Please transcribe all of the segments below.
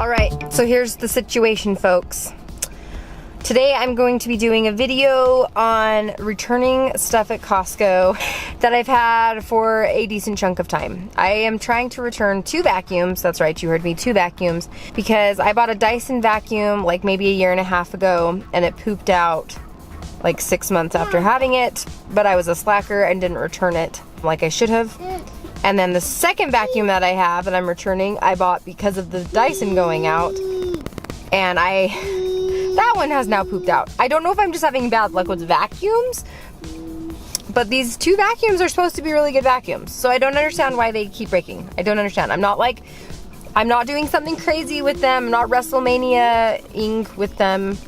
Alright, so here's the situation, folks. Today I'm going to be doing a video on returning stuff at Costco that I've had for a decent chunk of time. I am trying to return 2 vacuums, that's right, you heard me, 2 vacuums, because I bought a Dyson vacuum like maybe a year and a half ago and it pooped out like 6 months after having it, but I was a slacker and didn't return it like I should have. And then the second vacuum that I have that I'm returning, I bought because of the Dyson going out, and that one has now pooped out. I don't know if I'm just having bad luck with vacuums, but these 2 vacuums are supposed to be really good vacuums. So I don't understand why they keep breaking. I don't understand. I'm not doing something crazy with them. I'm not WrestleMania-ing with them.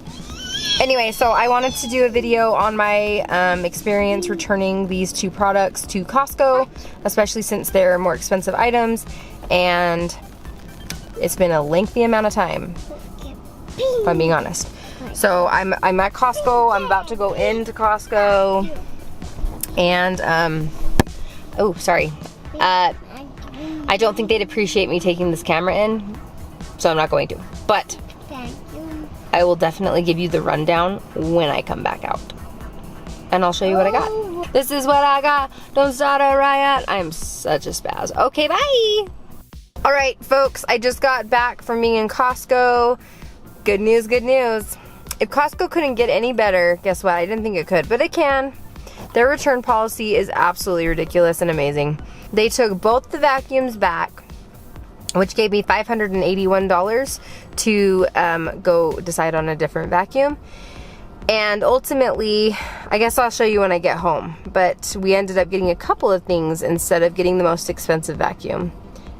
Anyway, so I wanted to do a video on my experience returning these 2 products to Costco, especially since they're more expensive items, and it's been a lengthy amount of time, if I'm being honest. So I'm at Costco. I'm about to go into Costco, and oh, sorry. I don't think they'd appreciate me taking this camera in, so I'm not going to. But I will definitely give you the rundown when I come back out, and I'll show you what I got. This is what I got. Don't start a riot. I'm such a spaz. Okay, bye. All right, folks. I just got back from being in Costco. Good news, good news. If Costco couldn't get any better, guess what? I didn't think it could, but it can. Their return policy is absolutely ridiculous and amazing. They took both the vacuums back, which gave me $581 to go decide on a different vacuum. And ultimately, I guess I'll show you when I get home, but we ended up getting a couple of things instead of getting the most expensive vacuum.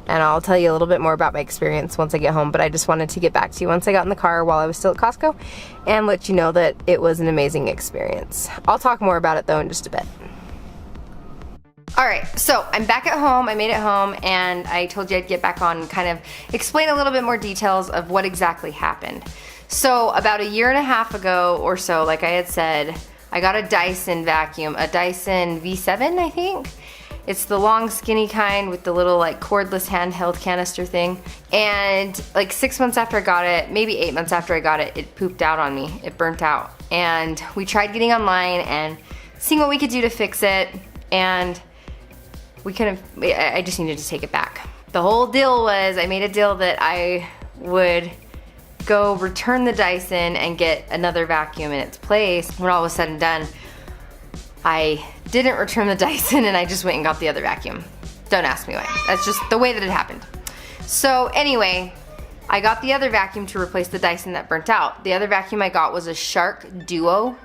And I'll tell you a little bit more about my experience once I get home, but I just wanted to get back to you once I got in the car while I was still at Costco and let you know that it was an amazing experience. I'll talk more about it though in just a bit. Alright, so I'm back at home. I made it home, and I told you I'd get back on and kind of explain a little bit more details of what exactly happened. So about a year and a half ago or so, like I had said, I got a Dyson vacuum, a Dyson V7, I think. It's the long skinny kind with the little like cordless handheld canister thing. And like 6 months after I got it, maybe 8 months after I got it, it pooped out on me. It burnt out. And we tried getting online and seeing what we could do to fix it, and I just needed to take it back. The whole deal was, I made a deal that I would go return the Dyson and get another vacuum in its place. When all was said and done, I didn't return the Dyson and I just went and got the other vacuum. Don't ask me why. That's just the way that it happened. So anyway, I got the other vacuum to replace the Dyson that burnt out. The other vacuum I got was a Shark Duo,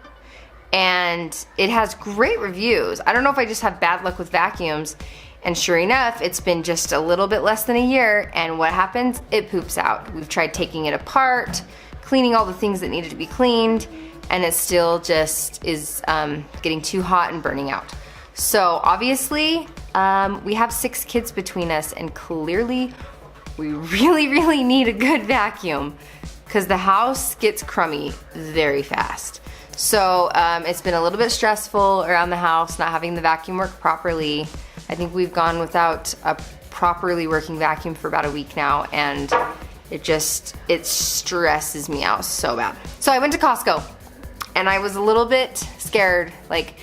and it has great reviews. I don't know if I just have bad luck with vacuums, and sure enough, it's been just a little bit less than a year, and what happens? It poops out. We've tried taking it apart, cleaning all the things that needed to be cleaned, and it still just is getting too hot and burning out. So obviously, we have 6 kids between us, and clearly we really need a good vacuum because the house gets crummy very fast. So it's been a little bit stressful around the house, not having the vacuum work properly. I think we've gone without a properly working vacuum for about a week now, and it stresses me out so bad. So I went to Costco, and I was a little bit scared. Like,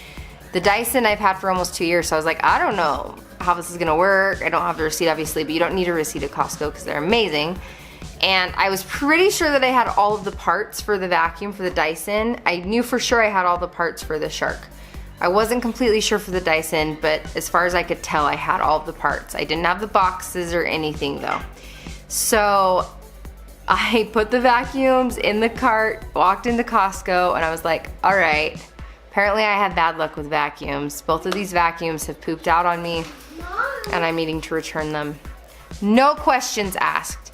the Dyson I've had for almost 2 years, so I was like, I don't know how this is gonna work. I don't have the receipt, obviously, but you don't need a receipt at Costco because they're amazing. And I was pretty sure that I had all of the parts for the vacuum for the Dyson. I knew for sure I had all the parts for the Shark. I wasn't completely sure for the Dyson, but as far as I could tell, I had all of the parts. I didn't have the boxes or anything though. So I put the vacuums in the cart, walked into Costco, and I was like, all right, apparently I have bad luck with vacuums. Both of these vacuums have pooped out on me, and I'm needing to return them. No questions asked.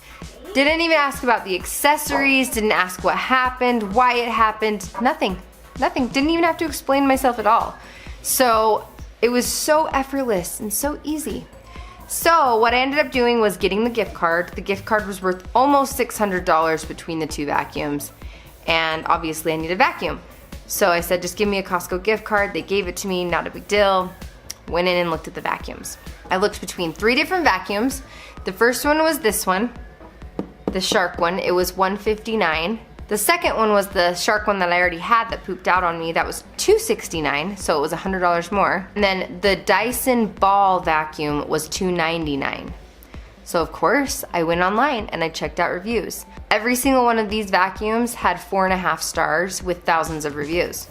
Didn't even ask about the accessories, didn't ask what happened, why it happened, nothing. Didn't even have to explain myself at all. So it was so effortless and so easy. So what I ended up doing was getting the gift card. The gift card was worth almost $600 between the 2 vacuums, and obviously I need a vacuum. So I said, just give me a Costco gift card. They gave it to me, not a big deal. Went in and looked at the vacuums. I looked between 3 different vacuums. The first one was this one. the shark one. It was $159. The second one was the shark one that I already had that pooped out on me. That was $269, so it was $100 more. And then the Dyson ball vacuum was $299. So of course, I went online and I checked out reviews. Every single one of these vacuums had 4.5 stars with thousands of reviews.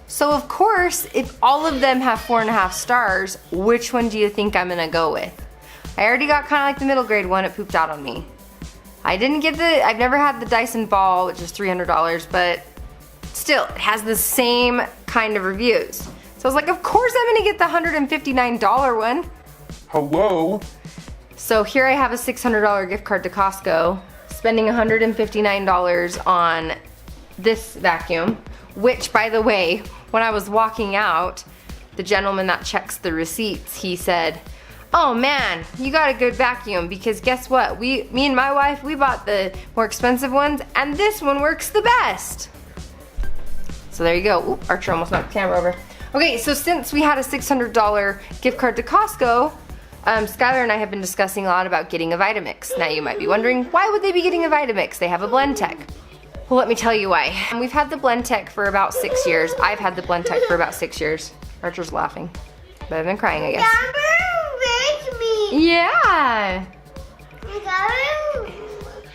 So of course, if all of them have 4.5 stars, which one do you think I'm gonna go with? I already got kind of like the middle grade one, it pooped out on me. I've never had the Dyson ball, which is $300, but still, it has the same kind of reviews. So I was like, of course I'm gonna get the $159 one. Hello? So here I have a $600 gift card to Costco, spending $159 on this vacuum, which by the way, when I was walking out, the gentleman that checks the receipts, he said, oh man, you got a good vacuum because guess what? Me and my wife, we bought the more expensive ones and this one works the best. So there you go. Oop, Archer almost knocked the camera over. Okay, so since we had a $600 gift card to Costco, Skylar and I have been discussing a lot about getting a Vitamix. Now you might be wondering, why would they be getting a Vitamix? They have a Blend Tech. Well, let me tell you why. We've had the Blend Tech for about 6 years. I've had the Blend Tech for about 6 years. Archer's laughing, but I've been crying, I guess. Yeah.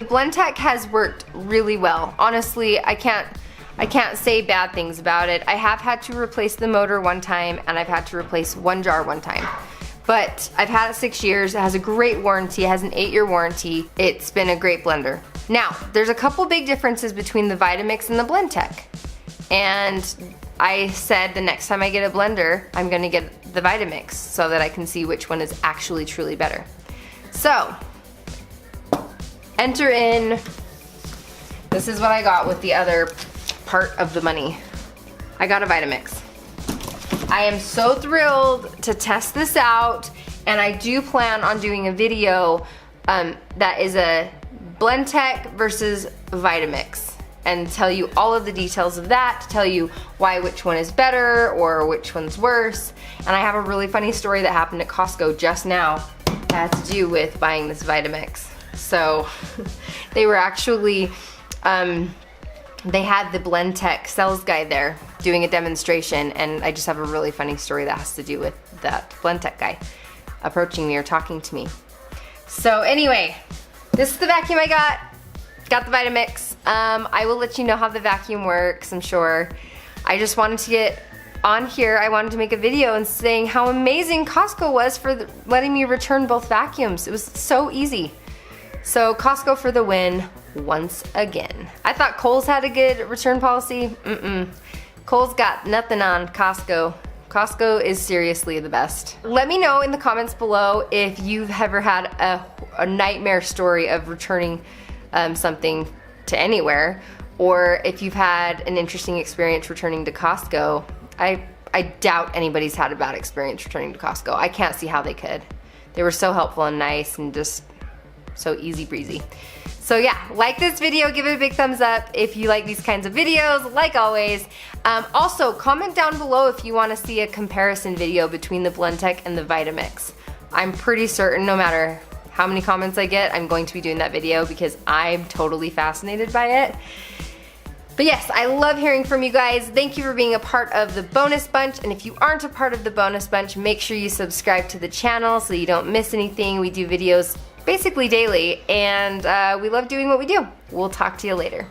Blend Tech has worked really well. Honestly, I can't say bad things about it. I have had to replace the motor one time and I've had to replace one jar one time. But I've had it 6 years. It has a great warranty. It has an 8-year warranty. It's been a great blender. Now, there's a couple big differences between the Vitamix and the Blend Tech. And I said the next time I get a blender, I'm gonna get the Vitamix so that I can see which one is actually truly better. So, enter in, this is what I got with the other part of the money. I got a Vitamix. I am so thrilled to test this out, and I do plan on doing a video that is a Blend Tech versus Vitamix, and tell you all of the details of that, to tell you why which one is better or which one's worse. And I have a really funny story that happened at Costco just now that had to do with buying this Vitamix. So they were actually, they had the Blend Tech sales guy there doing a demonstration, and I just have a really funny story that has to do with that Blend Tech guy approaching me or talking to me. So anyway, this is the vacuum I got. Got the Vitamix. I will let you know how the vacuum works, I'm sure. I just wanted to get on here. I wanted to make a video and saying how amazing Costco was for letting me return both vacuums. It was so easy. So Costco for the win once again. I thought Kohl's had a good return policy. Kohl's got nothing on Costco. Costco is seriously the best. Let me know in the comments below if you've ever had a nightmare story of returning something to anywhere, or if you've had an interesting experience returning to Costco. I doubt anybody's had a bad experience returning to Costco. I can't see how they could. They were so helpful and nice and just so easy breezy. So yeah, like this video, give it a big thumbs up if you like these kinds of videos, like always. Also, comment down below if you want to see a comparison video between the Blend Tech and the Vitamix. I'm pretty certain no matter how many comments I get, I'm going to be doing that video because I'm totally fascinated by it. But yes, I love hearing from you guys. Thank you for being a part of the bonus bunch. And if you aren't a part of the bonus bunch, make sure you subscribe to the channel so you don't miss anything. We do videos basically daily, and we love doing what we do. We'll talk to you later.